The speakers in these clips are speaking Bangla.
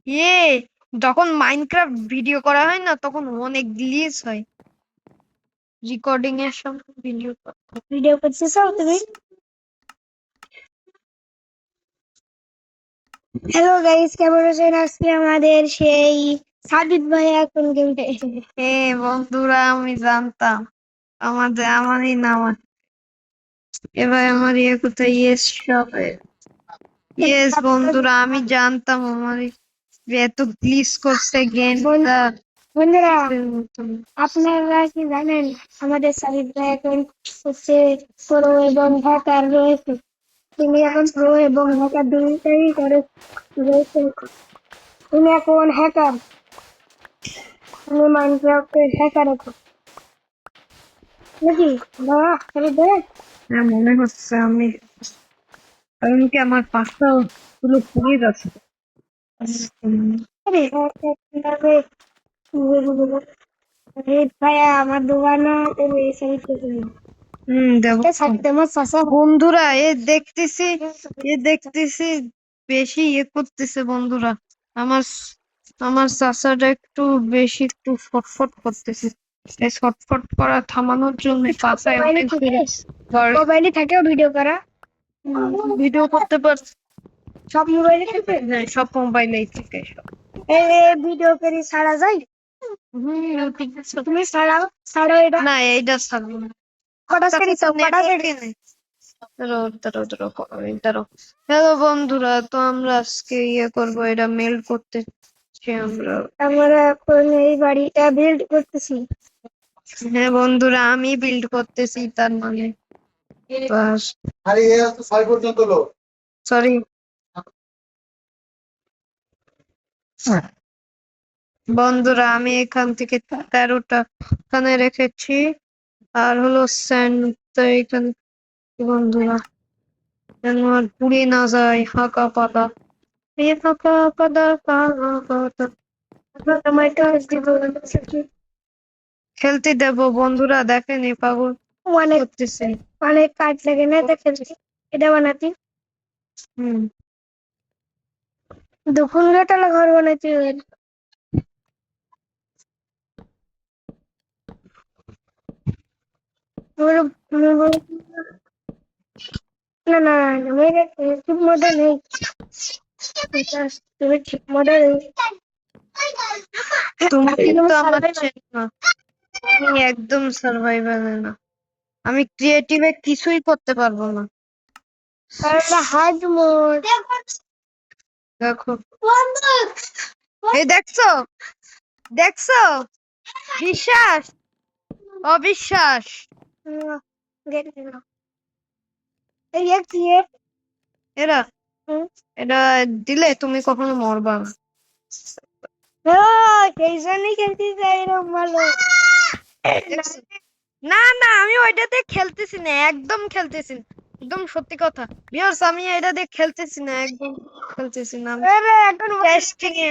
ইয়ে, যখন মাইনক্রাফট ভিডিও করা হয় না তখন অনেক গ্লিচ হয় রেকর্ডিং এর সময় ভিডিও করছিস তুমি? হ্যালো গাইস, কেমন আছেন? আজকে আমাদের সেই সাবিত ভাই এখন গেমটা বন্ধুরা আমি জানতাম আমারই নাম আছে। এবার আমার কোথায় ইয়েস শপে ইয়েস বন্ধুরা আমি জানতাম এত গ্লিচ করছে গেমটা। বন্ধুরা, আপনারা কি জানেন আমাদের সাবিত ভাই এখন হচ্ছে প্রো এবং হ্যাকার রয়েছে। তিনি এখন প্রো এবং হ্যাকার দুইটাই করে রয়েছে। তিনি এখন হ্যাকার, তিনি মাইনক্রাফটের হ্যাকার এখন নাকি বাবা সাবিত ভাই? হ্যাঁ মনে হচ্ছে আমি, কারণ কি আমার পাশটা পুরো পুড়ে গেছে। ভাইয়া আমার দোকানে তুমি সাবিত বন্ধুরা দেখতেছি বেশি করতেছে বন্ধুরা। আমার আমার চাচাটা একটু ফটফট করতেছে। এই ছটফট করা থামানোর জন্য পাশায় অনেক মোবাইলে থাকেও ভিডিও করা, ভিডিও করতে পারছি। সব মোবাইলে থাকে। হ্যাঁ সব মোবাইলেই থেকে এই ভিডিও করে ছাড়া যায়? তুমি ছাড়ো এটা না, এইটা ছাড়বো না। হ্যালো বন্ধুরা, তো আমরা আজকে করবো, এটা মেল করতেছি আমরা এখন এই বাড়িটা বিল্ড করতেছি। হ্যাঁ বন্ধুরা, আমি বিল্ড করতেছি, তার মানে বাস সরি বন্ধুরা, আমি এখান থেকে 13টা এখানে রেখেছি, আর হলো স্যান্ড এখানে। বন্ধুরা যেন আর পুড়ে না যায়, ফাঁকা পাতা ফাঁকা পাতা খেলতে দেব বন্ধুরা, দেখেন এই পাগল অনেক করতেছে। অনেক কাজ লাগে না দেখে এটা বানাতে। দুপুর বেলা ঘর বানাইতে না না, ঠিক মতো নেই। তুমি ঠিক মতো নেই। তুমি কিন্তু আমার চেনো না, আমি একদম সার্ভাইভালে না, আমি ক্রিয়েটিভে কিছুই করতে পারবো না। হার্ড মোড দেখো, এই দেখছো দেখছো, বিশ্বাস অবিশ্বাস। এরা এটা দিলে তুমি কখনো মরবা না। সেই জন্যই খেলতে চাই এরকম ভালো। না না, আমি ওইটাতে খেলতেছি না, একদম খেলতেছি না, একদম সত্যি কথা ভিউয়ার্স, আমি এটা দিয়ে খেলতেছি না, একদম খেলতেছি না। টেস্টিং এ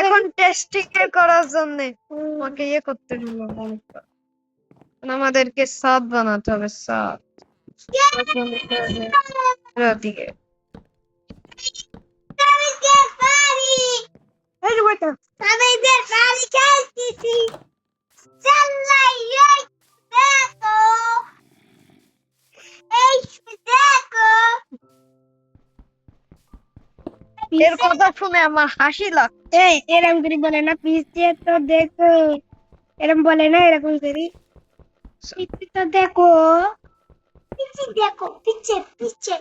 এখন টেস্টিং এ করার জন্য আমাকে করতে হলো, আমাদেরকে সাদ বানাতে হবে, সাদ দিকে। এর কথা শুনে আমার হাসি লাগছে। এই এরকম করে বলে না, পিছিয়ে তো দেখো, এরকম বলে না, এরকম করি পিছিয়ে তো দেখো, পিছিয়ে দেখো, পিছিয়ে পিছিয়ে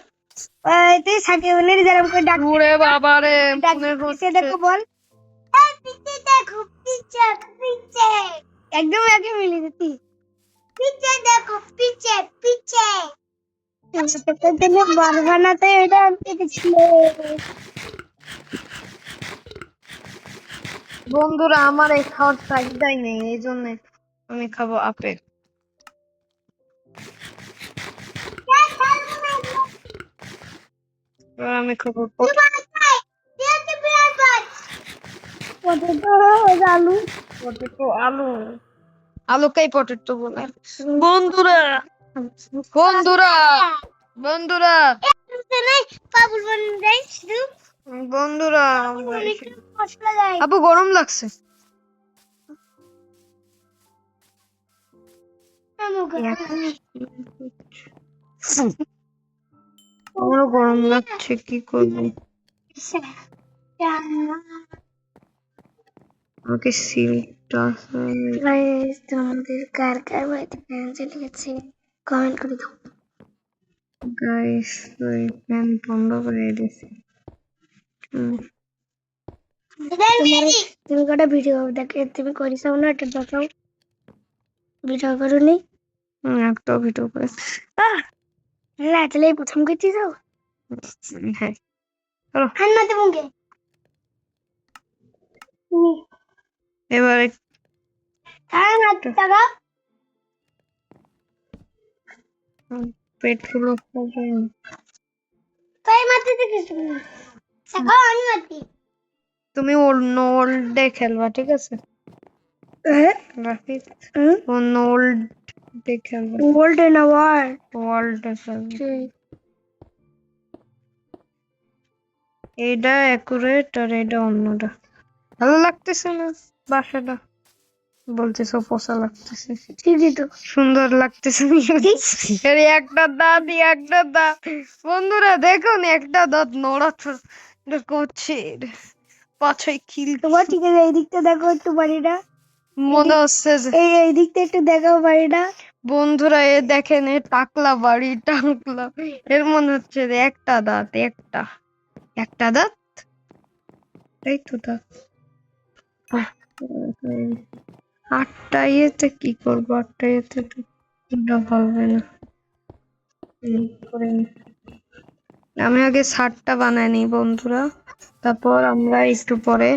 তুই সাকিবের যেরকম করে ডাক ওরে বাবা রে, মনে পিছিয়ে হচ্ছে দেখো বল, পিছিয়ে দেখো, পিছিয়ে পিছিয়ে একদম আগে মিলে যেতি, পিছিয়ে দেখো, পিছিয়ে পিছিয়ে বানাতে এটা দেখছিল। বন্ধুরা, আমার এই খাওয়ার চাহিদাই নেই, এই জন্য আমি খাবো আপেল। আমি খাবো আলু, পটেটো, আলু, আলুকেই পটেটো বলে। বন্ধুরা বন্ধুরা বন্ধুরা পাবল বানাই শুধু বন্ধুরা অনেক মশলা দেয়। আপু গরম লাগছে। আমারও গরম লাগছে, কি করবো? আমাকে সিলটা গাইস তোমাদের কার কার বাড়িতে ফ্যান চলে গেছে কমেন্ট করে দাও। গাইস ওই ফ্যান বন্ধ করে দিয়েছি। তুমি কটা ভিডিও দেখে তুমি করিসাও না, এটা দেখাও। ভিডিও করোনি? একটা ভিডিও করে। না তাহলে এই প্রথম করছি তো। হ্যাঁ চলো হান্নাতে মুখে এবারে টাকা পেটগুলো খাবে। তাই মারতে দেখিস টাকা আমি মারতি। তুমি অন্য ওল্ডে খেলবা, ঠিক আছে? রাফিদ অন্য ওল্ডে খেলবা, ওল্ড না ওয়ার ওয়ার্ল্ডে খেলবা। এইটা অ্যাকুরেট আর এটা অন্যটা। ভালো লাগতেছে না বাসাটা? বলতেছো পোষা লাগতেছে। ঠিকই তো। সুন্দর লাগতেছে না? এর একটা দাঁত একটা দাঁত। বন্ধুরা দেখুন একটা দাঁত নড়াচড়া করছে, পাছায় খিল। তোমার ঠিক আছে, এই দিকটা দেখো একটু বাড়িটা। মনে হচ্ছে যে এই দিকটা একটু দেখাও বাড়িটা। বন্ধুরা এ দেখেন এ টাকলা বাড়ি, টাকলা। এর মনে হচ্ছে যে একটা দাঁত, একটা দাঁত, তাই তো দাঁত। আটটা ইয়েতে কি করবো? আটটা ইয়েতে তো হবে না। করে নি। আমি আগে শার্টটা বানাই নি বন্ধুরা, তারপর আমরা একটু পরে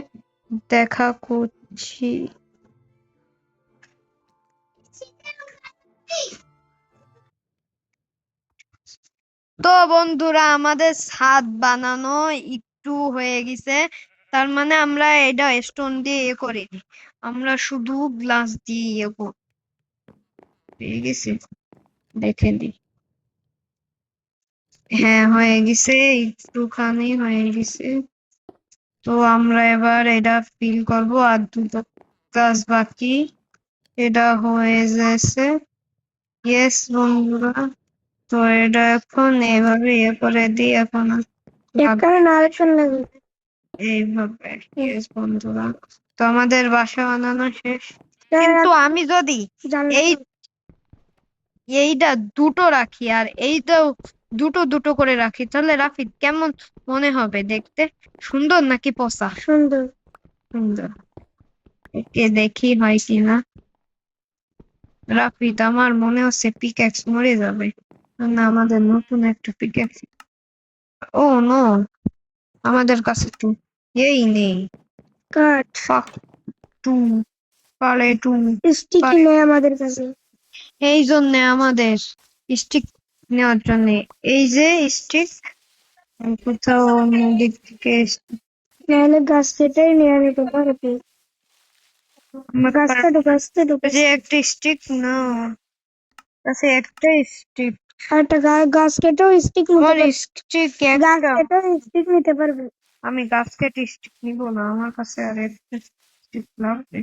দেখা করছি। তো বন্ধুরা আমাদের ছাদ বানানো একটু হয়ে গেছে, তার মানে আমরা এটা স্টোন দিয়ে ইয়ে করিনি, আমরা শুধু গ্লাস দিয়ে ইয়ে পেয়ে গেছি। দেখে নি, হ্যাঁ হয়ে গেছে, একটুখানি হয়ে গেছে। তো আমরা এবার এটা ফিল করব, আর দুটো কাজ বাকি, এটা হয়ে যাচ্ছে। ইয়েস বন্ধুরা, তো এটা এখন এভাবে ইয়ে করে দিই, এখন এইভাবে। ইয়েস বন্ধুরা, তো আমাদের বাসা বানানো শেষ, কিন্তু আমি যদি এই এইটা দুটো রাখি আর এইটাও দুটো দুটো করে রাখি, তাহলে রাফিদ কেমন মনে হবে দেখতে? সুন্দর নাকি পচা? সুন্দর। সুন্দর। একে দেখি হয় কিনা। রাফিদ আমার মনে হচ্ছে পিক্যাক্স মরে যাবে, না আমাদের নতুন একটা পিক্যাক্স। ও নো, আমাদের কাছে তো এই নেই কাঠ টু পালে টু স্টিকি নেই আমাদের কাছে। এই জন্য আমাদের স্টিক নেওয়ার জন্য এই যে স্টিক কোথাও নদীর থেকে নাহলে গাছ কেটেই নিয়ে নিতে পারবে। গাছ কাটো যে একটা স্টিক না কাছে একটা স্টিক, একটা গাছ কেটেও স্টিক নিতে আমার পারবে। স্টিক গাছ একটা, কেটেও স্টিক নিতে পারবে। আমি গাছ কেটে স্টিক নিব না, আমার কাছে আর একটা স্টিক লাগবে,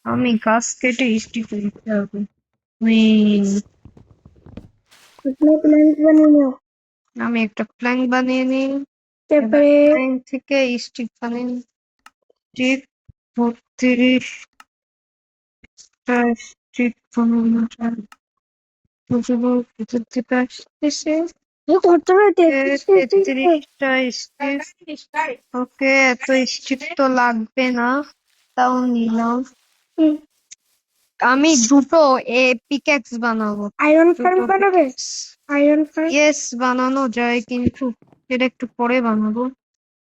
আমি গাছ কেটে স্টিক নিতে হবে। প্ল্যান্ট বানিয়ে নিও। আমি একটা প্ল্যাঙ্ক বানিয়ে নিই, তারপরে প্ল্যাঙ্ক থেকে স্টিক বানিয়ে নিই। স্টিক 32টা স্টিক বানানো যায়, বুঝবো ভিতর থেকে আসতেছে। 33টা স্টিক। ওকে, এত স্টিক তো লাগবে না, তাও নিলাম। আমি দুটো পিক্যাক্স বানাবো। আয়রন ফার্ম বানাবে? আয়রন ফার্ম ইয়েস বানানো যায়, কিন্তু এটা একটু পরে বানাবো,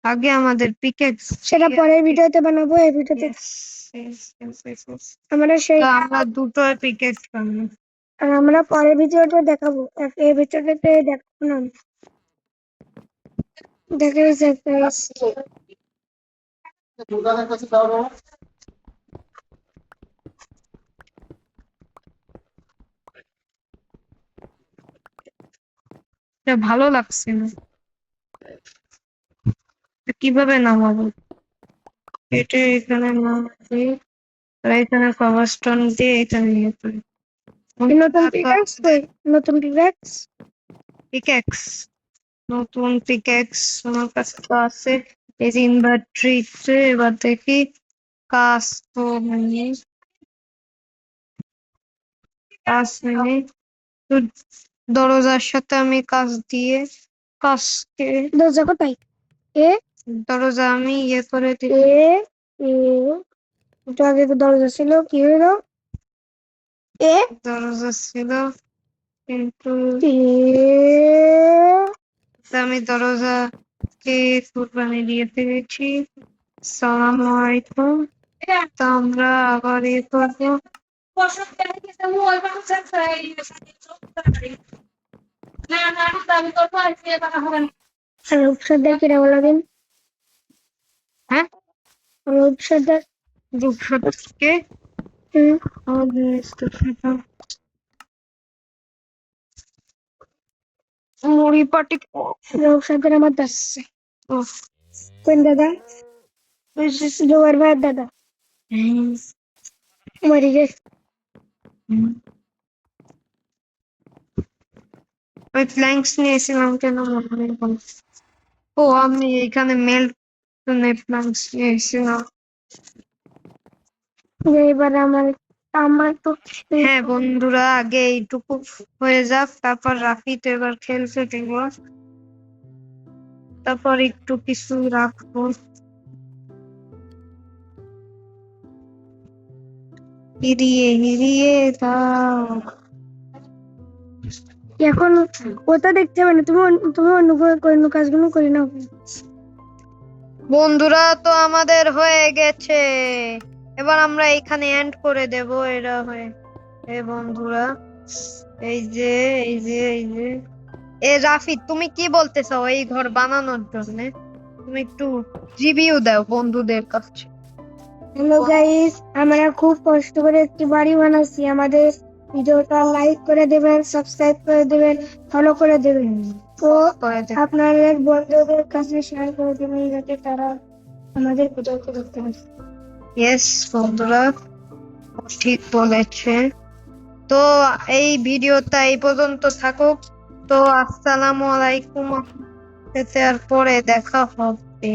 আগে আমাদের পিক্যাক্স। সেটা পরের ভিডিওতে বানাবো। এই ভিডিওতে আমরা সেই আমরা দুটো পিক্যাক্স বানাবো। আর আমরা পরের ভিডিওতে দেখাবো, এই ভিডিওটাতে দেখাবো না। দেখা যাচ্ছে এটা ভালো লাগছে না। কিভাবে নামাবো? এটা এখানে নামাচ্ছি, আর এখানে কভারস্টোন দিয়ে এখানে ইয়ে করি। নতুন পিকাক্স কই? নতুন পিকাক্স পিক্যাক্স, নতুন পিক্যাক্স আমার কাছে তো আছে। এই যে ইনভার্ট্রিতে এবার দেখি কাজ তো হয়নি, কাজ হয়নি। তো দরজার সাথে আমি কাজ দিয়ে কাজকে, দরজা কোথায়? এ দরজা আমি ইয়ে করে দিই। এ এ একটু আগে তো দরজা ছিল, কি হইলো? এ দরজা ছিল কিন্তু এ আমি দরজাকে কুরবানি দিয়ে ফেলেছি। সালাম আলাইকুম। তো আমরা আবার ইয়ে করবো। রূপসজ্জার কিরা বলো দিন? হ্যাঁ, রূপসজ্জার রূপসজ্জাকে মুড়ি পাটি রূপসজ্জার আমার দাসছে। ও কোন দাদা? জোয়ার ভাইয়ের দাদা মরে গেছে। ওই প্ল্যাঙ্কস নিয়েছিলাম কেন মনে নেই বল। ও আমি এখানে মেল প্ল্যাঙ্কস নিয়েছিলাম। এবার আমার তো হ্যাঁ বন্ধুরা, আগে এইটুকু হয়ে যাক, তারপর রাফি তো এবার খেলতে দেব, তারপর একটু কিছু রাখবো। হিরিয়ে হিরিয়ে দাও। এখন ওটা দেখতে হবে না, তুমি অন্য কাজগুলো করি নাও। বন্ধুরা তো আমাদের হয়ে গেছে, এবার আমরা এখানে এন্ড করে দেব। এরা হয়ে বন্ধুরা, এই যে এই যে রাফি, তুমি কি বলতে চাও এই ঘর বানানোর জন্য? তুমি একটু রিভিউ দাও বন্ধুদের কাছে। হ্যালো গাইস, আমরা খুব কষ্ট করে একটি বাড়ি বানাচ্ছি। আমাদের ভিডিওটা লাইক করে দেবেন, সাবস্ক্রাইব করে দেবেন, ফলো করে দেবেন। তো আপনাদের বন্ধুদের কাছে শেয়ার করে দেবেন যাতে তারা আমাদের ভিডিওকে দেখতে পারে। ইয়েস বন্ধুরা, ঠিক বলেছে। তো এই ভিডিওটা এই পর্যন্ত থাকুক। তো আসসালামু আলাইকুম, এতে আর পরে দেখা হবে।